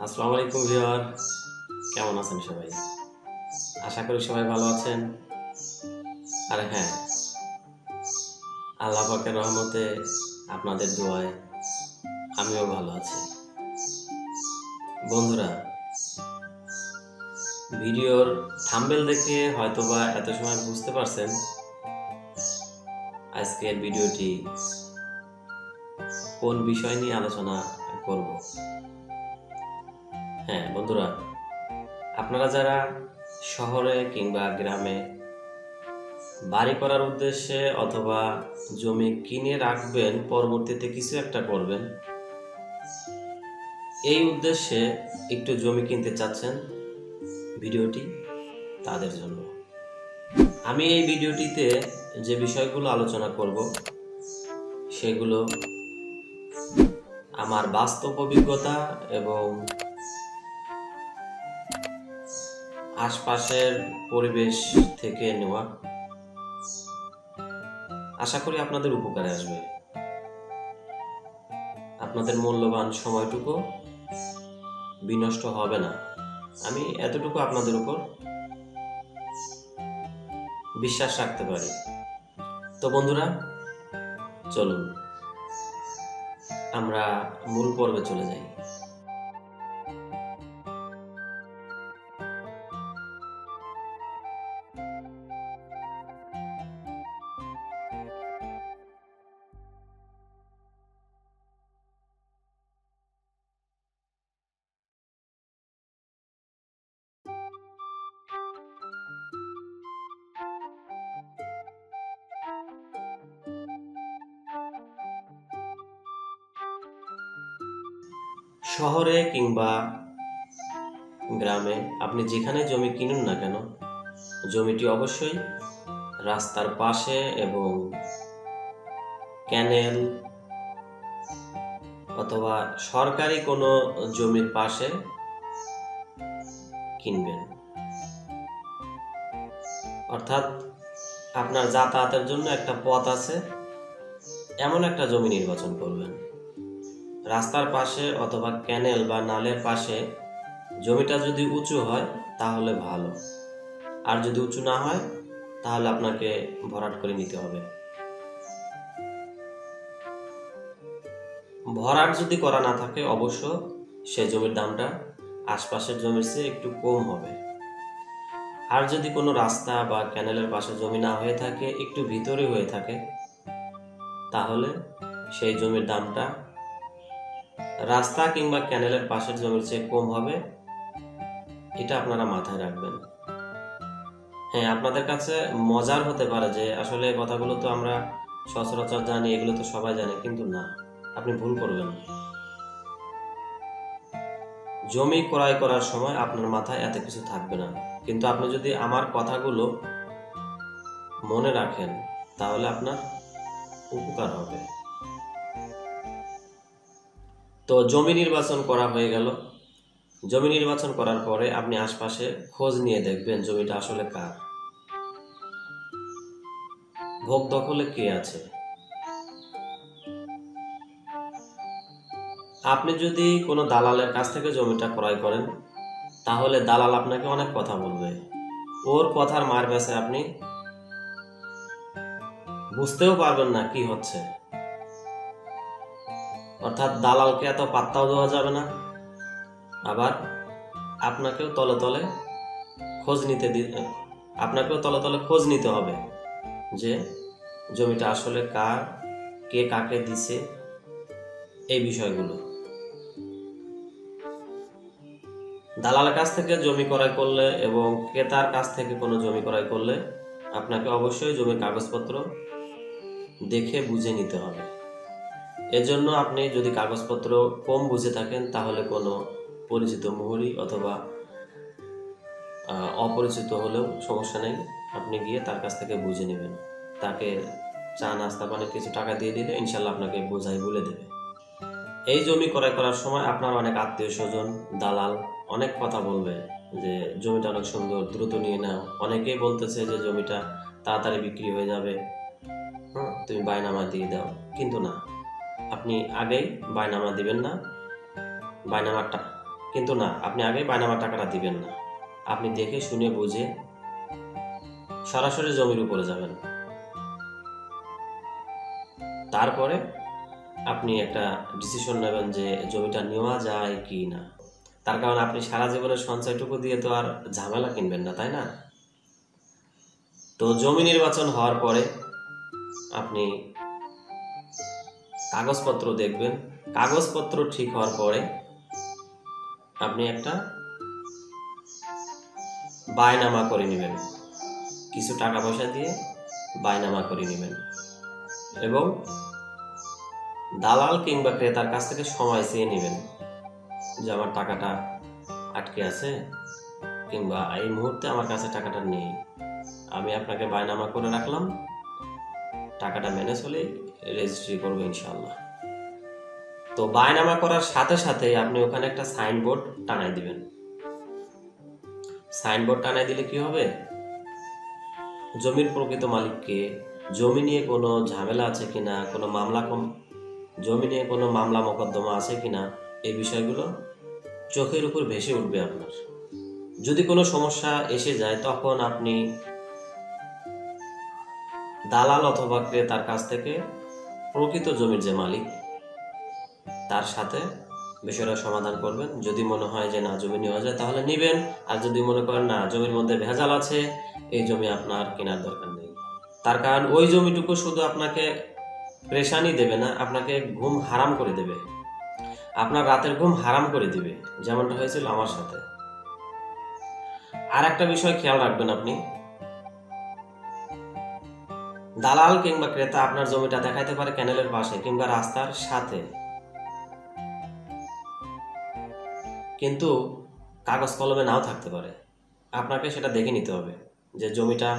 আসসালামু আলাইকুম ভিউয়ার, কেমন আছেন সবাই? আশা করি সবাই ভালো আছেন। আর হ্যাঁ, আল্লাহ পাকের রহমতে আপনাদের দোয়ায় আমিও ভালো আছি। বন্ধুরা, ভিডিওর থাম্বনেল দেখে হয়তোবা এত সময় বুঝতে পারছেন আজকের ভিডিওটি কোন বিষয় নিয়ে আলোচনা করব। হ্যাঁ বন্ধুরা, আপনারা যারা শহরে কিংবা গ্রামে বাড়ি করার উদ্দেশ্যে অথবা জমি কিনে রাখবেন, পরবর্তীতে কিছু একটা করবেন, এই উদ্দেশ্যে একটু জমি কিনতে চাচ্ছেন, ভিডিওটি তাদের জন্য। আমি এই ভিডিওটিতে যে বিষয়গুলো আলোচনা করব সেগুলো আমার বাস্তব অভিজ্ঞতা এবং আশপাশের পরিবেশ থেকে নেওয়া। আশা করি আপনাদের উপকারে আসবে। আপনাদের মূল্যবান সময়টুকু বিনষ্ট হবে না, আমি এতটুকু আপনাদের উপর বিশ্বাস রাখতে পারি। তো বন্ধুরা, চলুন আমরা মূল পর্বে চলে যাই। শহরে কিংবা গ্রামে আপনি যেখানে জমি কিনুন না কেন, জমিটি অবশ্যই রাস্তার পাশে এবং ক্যানেল অথবা সরকারি কোনো জমির পাশে কিনবেন। অর্থাৎ আপনার যাতায়াতের জন্য একটা পথ আছে, এমন একটা জমি নির্বাচন করবেন। রাস্তার পাশে অথবা ক্যানেল বা নালের পাশে জমিটা যদি উঁচু হয় তাহলে ভালো, আর যদি উঁচু না হয় তাহলে আপনাকে ভরাট করে নিতে হবে। ভরাট যদি করা না থাকে, অবশ্য সে জমির দামটা আশপাশের জমির চেয়ে একটু কম হবে। আর যদি কোনো রাস্তা বা ক্যানেলের পাশে জমি না হয়ে থাকে, একটু ভিতরে হয়ে থাকে, তাহলে সেই জমির দামটা রাস্তা কিংবা ক্যানেলের পাশের জমির চেয়ে কম হবে। এটা আপনারা মাথায় রাখবেন। হ্যাঁ, আপনাদের কাছে মজার হতে পারে যে আসলে কথাগুলো তো আমরা সচরাচর জানি, এগুলো তো সবাই জানে, কিন্তু না, আপনি ভুল করবেন। জমি ক্রয় করার সময় আপনার মাথায় এত কিছু থাকবে না, কিন্তু আপনি যদি আমার কথাগুলো মনে রাখেন তাহলে আপনার উপকার হবে। তো জমি নির্বাচন করা হয়ে গেল। জমি নির্বাচন করার পরে আপনি আশপাশে খোঁজ নিয়ে দেখবেন জমিটা আসলে কার, ভোগ দখলে কে আছে। আপনি যদি কোনো দালালের কাছ থেকে জমিটা ক্রয় করেন, তাহলে দালাল আপনাকে অনেক কথা বলবে, ওর কথার মার প্যাঁচে আপনি বুঝতেও পারবেন না কি হচ্ছে। অর্থাৎ দালালকে এত পাত্তাও দেওয়া যাবে না, আবার আপনাকেও তলে তলে খোঁজ নিতে হবে যে জমিটা আসলে কার, কে কাকে দিছে, এই বিষয়গুলো। দালালের কাছ থেকে জমি ক্রয় করলে এবং ক্রেতার কাছ থেকে কোনো জমি ক্রয় করলে আপনাকে অবশ্যই জমির কাগজপত্র দেখে বুঝে নিতে হবে। এজন্য আপনি যদি কাগজপত্র কম বুঝে থাকেন, তাহলে কোনো পরিচিত মুহুরি অথবা অপরিচিত হলেও সমস্যা নেই, আপনি গিয়ে তার কাছ থেকে বুঝে নেবেন। তাকে চা নাস্তা পানি কিছু টাকা দিয়ে দিলে ইনশাল্লাহ আপনাকে বোঝাই বলে দেবে। এই জমি ক্রয় করার সময় আপনার অনেক আত্মীয় স্বজন, দালাল অনেক কথা বলবে যে জমিটা অনেক সুন্দর, দ্রুত নিয়ে নাও। অনেকেই বলতেছে যে জমিটা তাড়াতাড়ি বিক্রি হয়ে যাবে, তুমি বায়নামা দিয়ে দাও। কিন্তু না, আপনি আগেই বায়নামা দিবেন না। বায়নামাটা কিন্তু না, আপনি আগে বায়নামার টাকাটা দিবেন না। আপনি দেখে শুনে বুঝে সরাসরি জমির উপরে যাবেন। তারপরে আপনি একটা ডিসিশন নেবেন যে জমিটা নেওয়া যায় কি না। তার কারণ আপনি সারা জীবনের সঞ্চয়টুকু দিয়ে তো আর ঝামেলা কিনবেন না, তাই না? তো জমি নির্বাচন হওয়ার পরে আপনি কাগজপত্র দেখবেন। কাগজপত্র ঠিক হওয়ার পরে আপনি একটা বায়নামা করে নেবেন, কিছু টাকা পয়সা দিয়ে বায়নামা করে নেবেন এবং দালাল কিংবা ক্রেতার কাছ থেকে সময় চেয়ে নেবেন যে আমার টাকাটা আটকে আছে কিংবা এই মুহূর্তে আমার কাছে টাকাটা নেই, আমি আপনাকে বায়নামা করে রাখলাম, টাকাটা ম্যানেজ হলেই রেজিস্ট্রি করবো ইনশাল্লাহ। তো বায়নামা করার সাথে সাথে আপনি ওখানে একটা সাইনবোর্ড টানাই দিবেন। সাইনবোর্ড টানাই দিলে কি হবে, জমির প্রকৃত মালিককে, জমি নিয়ে কোনো ঝামেলা আছে কিনা, কোনো জমি নিয়ে কোনো মামলা মোকদ্দমা আছে কিনা, এই বিষয়গুলো চোখের উপর ভেসে উঠবে আপনার। যদি কোনো সমস্যা এসে যায় তখন আপনি দালাল অথবা ক্রেতার কাছ থেকে প্রকৃত জমির যে মালিক তার সাথে বিষয়টা সমাধান করবেন। যদি মনে হয় যে না জমি নেওয়া যায় তাহলে নেবেন, আর যদি মনে করেন না জমির মধ্যে ভেজাল আছে, এই জমি আপনার কেনার দরকার নেই। তার কারণ ওই জমিটুকু শুধু আপনাকে পেরেশানি দেবে না, আপনাকে ঘুম হারাম করে দেবে, আপনার রাতের ঘুম হারাম করে দিবে, যেমনটা হয়েছিল আমার সাথে। আর একটা বিষয় খেয়াল রাখবেন, আপনি দালাল কিংবা ক্রেতা আপনার জমিটা দেখাইতে পারে ক্যানেলের পাশে কিংবা রাস্তার সাথে, কিন্তু কাগজ কলমে নাও থাকতে পারে। আপনাকে সেটা দেখে নিতে হবে যে জমিটা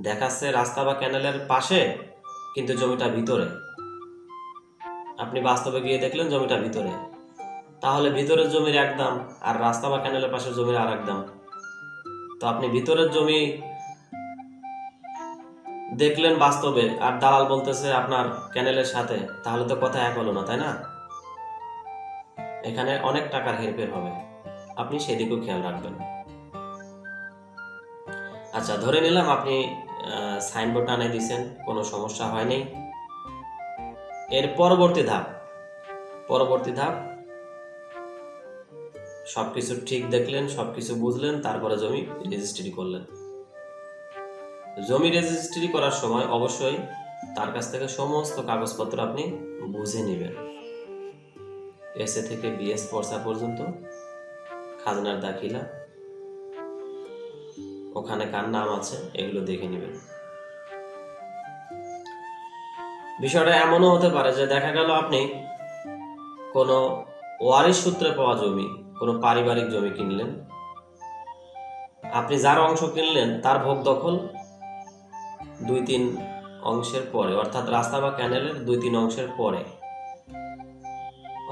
দেখাচ্ছে রাস্তা বা ক্যানেলের পাশে কিন্তু জমিটা ভিতরে। আপনি বাস্তবে গিয়ে দেখলেন জমিটা ভিতরে, তাহলে ভিতরের জমির এক দাম আর রাস্তা বা ক্যানেলের পাশের জমির আর এক দাম। তো আপনি ভিতরের জমি দেখলেন বাস্তবে আর দালাল বলতেছে আপনার ক্যানেলের সাথে, তাহলে তো কথা এক হলো না, তাই না? এখানে অনেক টাকার হেরফের হবে, আপনি সেদিকেও খেয়াল রাখবেন। আচ্ছা, ধরে নিলাম আপনি সাইনবোর্ড আনিয়ে দিয়েছেন, কোনো সমস্যা হয়নি। এর পরবর্তী ধাপ সবকিছু ঠিক দেখলেন, সবকিছু বুঝলেন, তারপরে জমি রেজিস্ট্রি করলেন। জমি রেজিস্ট্রি করার সময় অবশ্যই তার কাছ থেকে সমস্ত কাগজপত্র আপনি বুঝে নেবেন, এসএ থেকে বিএস পর্চা পর্যন্ত, খাজনার দাখিলা, ওখানে কার নাম আছে এগুলো দেখে নেবেন। বিষয়টা এমনও হতে পারে যে দেখা গেল আপনি কোনো ওয়ারিশ সূত্রে পাওয়া জমি, কোনো পারিবারিক জমি কিনলেন, আপনি যার অংশ কিনলেন তার ভোগ দখল 2-3 অংশের পরে, অর্থাৎ রাস্তা বা ক্যানেলের 2-3 অংশের পরে,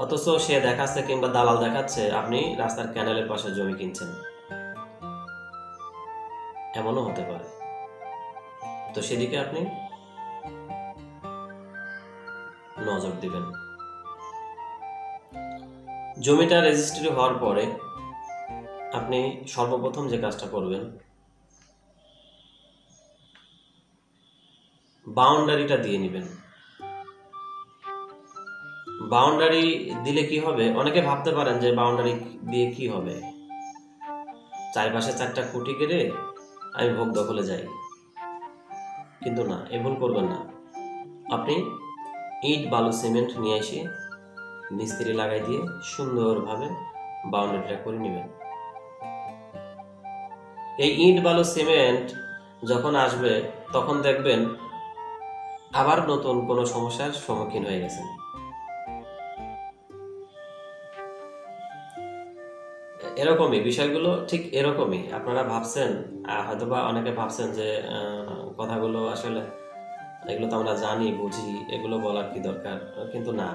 অথচ সে দেখাচ্ছে কিংবা দালাল দেখাচ্ছে আপনি রাস্তার ক্যানেলের পাশে জমি কিনছেন, এমনও হতে পারে। তো সেদিকে আপনি নজর দিবেন। জমিটা রেজিস্ট্রি হওয়ার পরে আপনি সর্বপ্রথম যে কাজটা করবেন, বাউন্ডারিটা দিয়ে নেবেন। বাউন্ডারি দিলে কি হবে, অনেকে ভাবতে পারেন যে বাউন্ডারি দিয়ে কি হবে, চারপাশে 4টা খুঁটি কেটে আমি ভোগ দখলে যাই, কিন্তু না, এ ভুল করবেন না। আপনি ইট বালু সিমেন্ট নিয়ে এসে মিস্ত্রি লাগাই দিয়ে সুন্দরভাবে বাউন্ডারিটা করে নেবেন। এই ইট বালু সিমেন্ট যখন আসবে তখন দেখবেন আবার নতুন কোনো সমস্যার সম্মুখীন হয়ে গেছেন। এরকমই বিষয়গুলো ঠিক এরকমই আপনারা ভাবছেন, হয়তোবা অনেকে ভাবছেন যে কথাগুলো আসলে এগুলো তো আমরা জানি বুঝি, এগুলো বলার কি দরকার, কিন্তু না,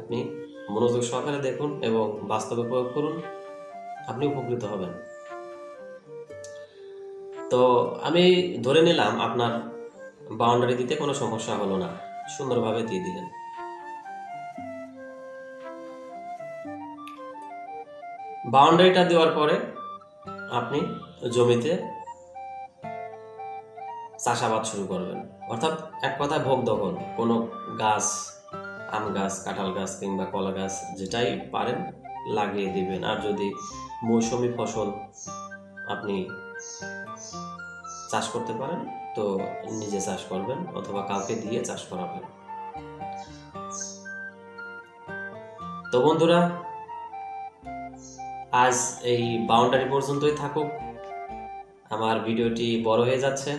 আপনি মনোযোগ সহকারে দেখুন এবং বাস্তবে প্রয়োগ করুন, আপনি উপকৃত হবেন। তো আমি ধরে নিলাম আপনার বাউন্ডারি দিতে কোনো সমস্যা হলো না, সুন্দরভাবে দিয়ে দিলেন। বাউন্ডারিটা দেওয়ার পরে আপনি জমিতে চাষাবাদ শুরু করবেন, অর্থাৎ এক কথায় ভোগ দখল। কোনো গাছ, আম গাছ, কাঁঠাল গাছ কিংবা কলা গাছ যেটাই পারেন লাগিয়ে দিবেন। আর যদি মৌসুমী ফসল আপনি চাষ করতে পারেন তো নিজে চাষ করবেন অথবা কাউকে দিয়ে চাষ করাবেন। তো বন্ধুরা, আজ এই বাউন্ডারি পর্যন্তই থাকুক। আমার ভিডিওটি বড় হয়ে যাচ্ছে।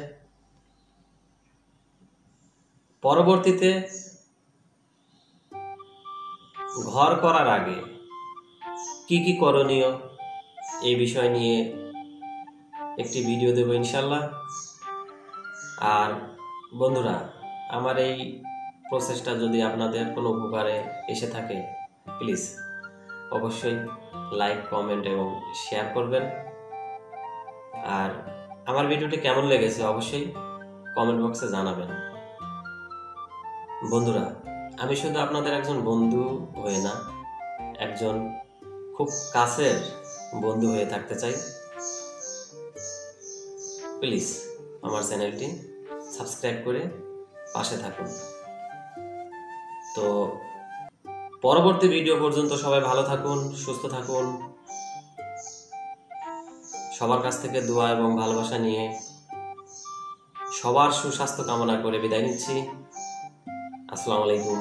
পরবর্তীতে ঘর করার আগে কি কি করণীয় এই বিষয় নিয়ে একটি ভিডিও দেব ইনশাল্লাহ। আর বন্ধুরা, আমার এই প্রসেসটা যদি আপনাদের কোনো উপকারে এসে থাকে প্লিজ অবশ্যই লাইক, কমেন্ট এবং শেয়ার করবেন। আর আমার ভিডিওটি কেমন লেগেছে অবশ্যই কমেন্ট বক্সে জানাবেন। বন্ধুরা, আমি শুধু আপনাদের একজন বন্ধু হয়ে না, একজন খুব কাছের বন্ধু হয়ে থাকতে চাই। প্লিজ আমার চ্যানেলটি সাবস্ক্রাইব করে পাশে থাকুন। তো পরবর্তী ভিডিও পর্যন্ত সবাই ভালো থাকুন, সুস্থ থাকুন। সবার কাছ থেকে দোয়া এবং ভালোবাসা নিয়ে সবার সুস্বাস্থ্য কামনা করে বিদায় নিচ্ছি। আসসালামু আলাইকুম।